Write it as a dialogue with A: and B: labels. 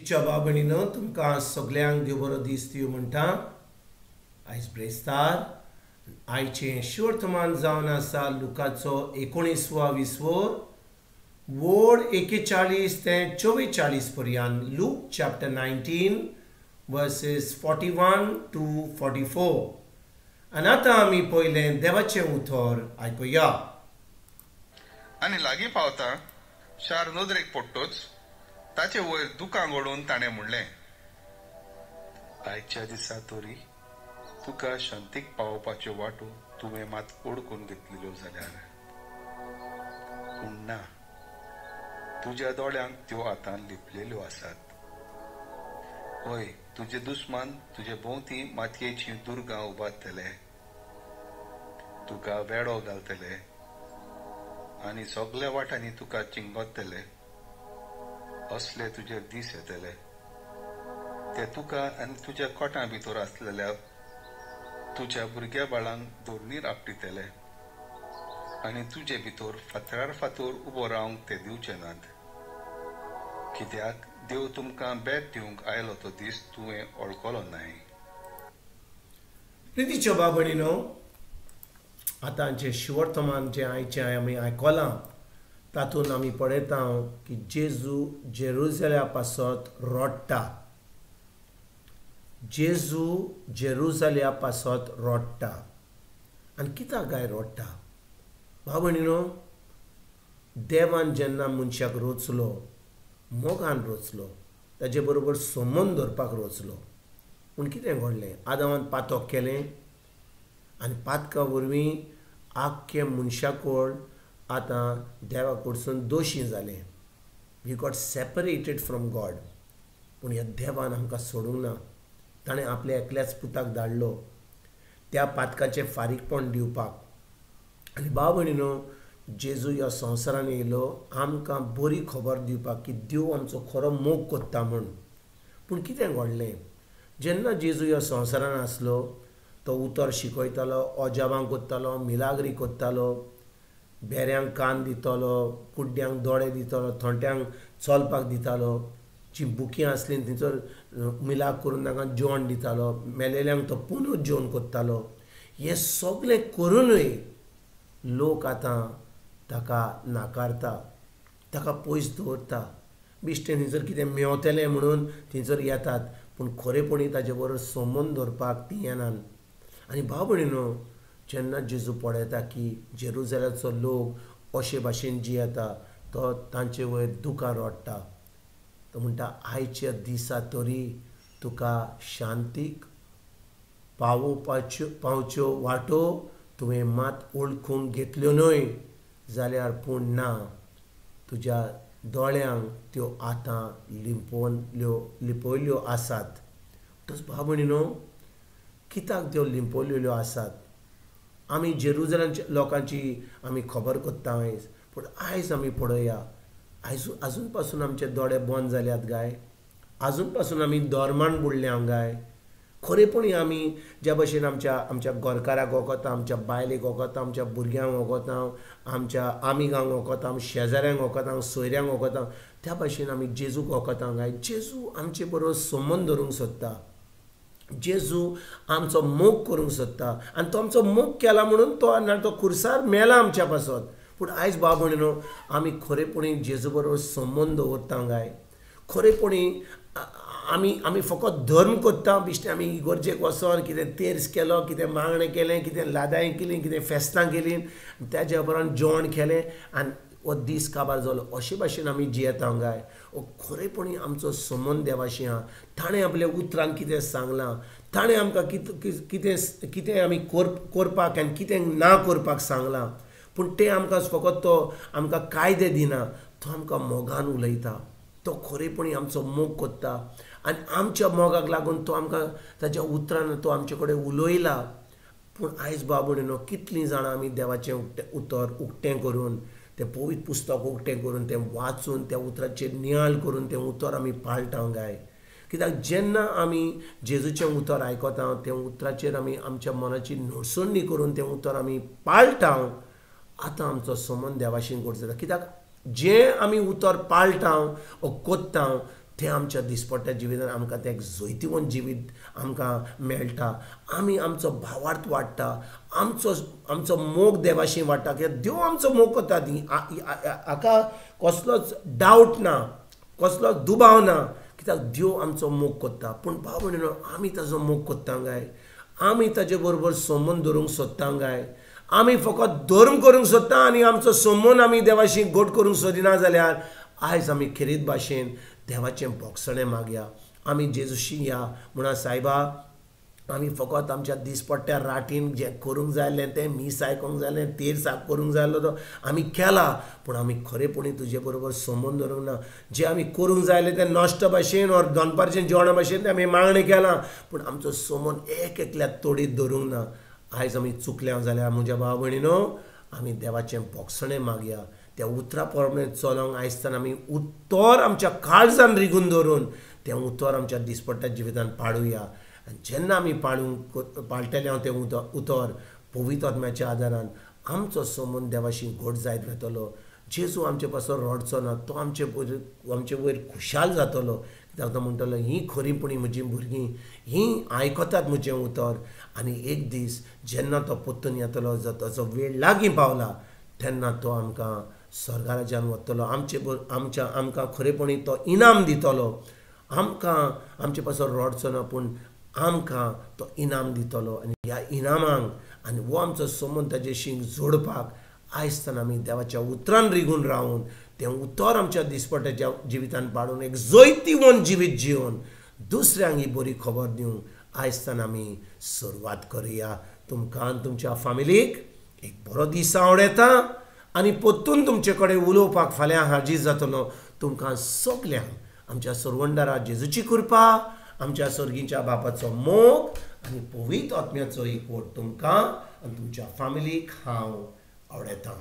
A: प्रितीच्या बाबणीनं तुमकां सगळ्यांक देव बरो दीस दिवं म्हणटा. आयज ब्रेस्तार आयचें शिवर्तमान जावन आसा लुकाचो 19वा विसवोर वोड 41 ते 44 पर्यंत. Look chapter 19 versus 41 to 44. आनी आतां आमी पयलें देवाचें उतर आयकुया.
B: आनी लागीं पावता शार नदरेक पडटोच ताचे वयर दुकां घडोवन ताणें म्हणलें, आयच्या दिसा तरी तुका शांतीक पावोवपाच्यो वाटो तुवें मात ओडकून घेतलेल्यो जाल्यार, पूण ना, तुज्या दोळ्यांक त्यो आतां लिपलेल्यो आसात. हय, तुजे दुस्मान तुजे भोंवती मातयेचीं दुर्गां उबारतले, तुका वेडो घालतले आनी सगळ्या वाटांनी तुका चिंगोतले. असले तुजे दीस येतले. ते तुका आनी तुज्या कोटां भितर आसलेल्या तुज्या भुरग्या बाळांक दोरनीर आपटितले आनी तुजे भितर फातरार फातोर उबो रावंक ते दिवचे नात. कित्याक देव तुमकां बेट दिवंक आयलो तो दीस तुवें वळखलो न्हय.
A: प्रितीच्या बाबणीनो, आतांचें शिवर्तमान जें आयचें आमी आयकलां तातूंत आमी पळयता की जेजू जेरुसलेमा पासत रोडटा. जेजू जेरुसलेमा पासत रोडटा. आनी कित्याक काय रोडटा? बाबणीनो, देवान जेन्ना मनशाक रचलो, मोगान रचलो, ताचे बरोबर संबंद दवरपाक रचलो. पूण कितें घडलें? आदामान पातक केलें आनी पातका वरवीं आख्खे मनशाकूड आतां देवा कडसून दोशी जालें. We got separated from God. पूण ह्या देवान आमकां सोडूंक ना. ताणें आपल्या एकल्याच पुताक धाडलो त्या पातकाचें फारीकपण दिवपाक. आनी बाबणीनो, जेजू ह्या संवसारान येयलो आमकां बरी खबर दिवपाक की देव आमचो खरो मोग कोत्ता म्हूण. पूण कितें घडलें? जेन्ना जेजू ह्या संवसारान आसलो तो उतर शिकयतालो, ओजाबांक कोत्तालो, मिलाग्री कोत्तालो, बेऱ्यांक कान दितालो, कुड्ड्यांक दोळे दितालो, थोंट्यांक चलपाक दितालो, जीं बुकीं आसलीं थंयसर मिलाग करून तांकां जेवण दितालो, मेलेल्यांक तो पुनूच जेवण कोत्तालो. हें सगळें करूनय लोक आतां ताका नाकारता, ताका पयस दवरता. बिश्टें थंयसर कितें मेवतलें म्हणून थंयसर येतात, पूण खरेपणी ताचे बरोबर संबंद दवरपाक तीं येनात. आनी बाबणीनो, जेन्ना जेजू पळयता की जेरुसलेमाचो लोक अशे भाशेन जियेता, तो तांचे वयर दुकां रोडटा. तो म्हणटा, आयच्या दिसा तरी तुका शांतीक पावच्यो वाटो तुवें मात ओळखूंक घेतल्यो न्हय जाल्यार, पूण ना, तुज्या दोळ्यांक त्यो आतां लिपयल्यो आसात. तोच बाबणीनो, कित्याक त्यो लिपयल्ल्यो आसात? आमी जेरुसलेमाच्या लोकांची आमी खबर कोत्ता आयज, पूण आयज आमी पळोवया, आजून पासून आमचे दोळे बंद जाल्यात काय? आजून पासून आमी धर्मान बुडल्या काय? खरेपणी आमी ज्या भशेन आमच्या गोरकाराक वखता, आमच्या बायलेक वखता, आमच्या भुरग्यांक वखता, आमी गांवक वखता, शेजाऱ्यांक वखता, सोयऱ्यांक वखता, त्या भाशेन आमी जेजूक वखता काय? जेजू आमचे बरोबर संबंद दवरूंक सोदता. जेजू आमचो मोग करूंक सोदता. आनी तो आमचो मोग केला म्हणून तो खुर्सार मेला आमच्या पासत. पूण आयज बाबणीनो, आमी खरेपणी जेजू बरोबर संबंद दवरता काय? खरेपणी आमी फकत धर्म कोत्ता. बिश्टें आमी इगर्जेक वचोन कितें तेर्स केलो, कितें मागणें केलें, कितें लादाय केलीं, कितें फेस्तां केलीं, त्याच्या बरोबर जेवण केलें आनी हो दीस काबार जालो, अशे भाशेन आमी जियेता काय? खरेपणी आमचो संबंद देवाशी आहा. ताणें आपल्या उतरांत कितें सांगलां, ताणें आमकां कितें आमी करपाक आनी कितें ना करपाक सांगलां. पूण तें आमकां फकत तो आमकां कायदे दिना, तो आमकां मोगान उलयता. तो खरेपणी आमचो मोग कोत्ता आनी आमच्या मोगाक लागून तो आमकां ताच्या उतरान तो आमचे कडेन उलयला. पूण आयज बाबणीनो, कितलीं जाणां आमी देवाचें उतर उक्तें करून, तें पवित्र पुस्तक उक्तें करून, तें वाचून, त्या उतराचेर नियाळ करून तें उतर आमी पाळटा काय? कित्याक जेन्ना आमी जेजूचें उतर आयकता, तें उतराचेर आमी आमच्या मनाची नडसणणी करून तें उतर आमी पाळटा, आतां आमचो संबंद देवाशी करचो जाता. कित्याक जें आमी उतर पाळटा वा कोत्ता तें आमच्या दिसपट्ट्या जिवितान आमकां तें जैतिवंत जिवीत आमकां मेळटा. आमी आमचो भावार्थ वाडटा, आमचो मोग देवाशी वाडटा, कित्याक देव आमचो मोग करता. हाका कसलोच डावट ना, कसलोच दुबाव ना, कित्याक देव आमचो मोग करता. पूण भाव भयणीनो, आमी ताजो मोग करता काय? आमी ताजे बरोबर संबंद दवरूंक सोदता काय? आमी फकत धर्म करूंक सोदता आनी आमचो संबंद आमी देवाशी घट करूंक सोदिना जाल्यार आयज आमी खेरीत भाशेन देवाचें भोगसणें मागया. आमी जेजूशी या म्हणा, सायबा आमी फकत आमच्या दिसपट्ट्या राटीन जें करूंक जायलें तें मीस आयकोंक जालें, तेर साप करूंक जालो तो आमी केला, पूण आमी खरेपणी तुजे बरोबर संबंद दवरूंक ना. जें आमी करूंक जायलें तें नश्ट भाशेन और दनपारचें जेवणा भाशेन तें आमी मागणें केलां, पूण आमचो संबंद एकल्याक तोडीत दवरूंक ना. आयज आमी चुकल्या जाल्यार म्हज्या भाव भयणीनो, आमी देवाचें भोगसणें मागया. त्या उतरा प्रमाणे चलोंक आयजतान आमी उत्तर आमच्या काळजान रिगून दवरून तें उतर आमच्या दिसपट्ट्या जिवितान पाडुया. आनी जेन्ना आमी पाळटलें हांव तें उतर पवित्र आत्म्याच्या आदारान आमचो संबंद देवाशी घट जायत वतलो. जेजू आमचे पासून रडचो ना, तो आमचे वयर खुशाल जातलो. कित्याक तो म्हणटलो, ही खरीपणी म्हजी भुरगीं, ही आयकतात म्हजें उतर. आनी एक दीस जेन्ना तो परतून येतलो, ताचो वेळ लागीं पावला, तेन्ना तो आमकां स्वर्गाराज्यान व्हरतलो. आमकां खरेपणी तो इनाम दितलो. आमकां आमचे पासून रडचो ना, पूण आमकां तो इनाम दितलो. आनी ह्या इनामांक आनी हो आमचो संबंद ताजेशी जोडपाक आयजतान आमी देवाच्या उतरान रिगून रावन तें उतर आमच्या दिसपट्ट्याच्या जिवितान पाडून एक जैतिवंत जिवीत जिवन दुसऱ्यांक ही बरी खबर दिवंक आयजतान आमी सुरवात करुया. तुमकां तुमच्या फॅमिलीक एक बरो दीस आवडेता आनी परतून तुमचे कडेन उलोवपाक फाल्यां हाजीर जातलो. तुमकां सगल्यांक आमच्या सर्वंडारा जेजूची कृपा, आमच्या सर्गीच्या बापाचो मोग आनी पवित्र आत्म्याचो एकवट तुमकां आनी तुमच्या फॅमिलीक हांव आवडयतां.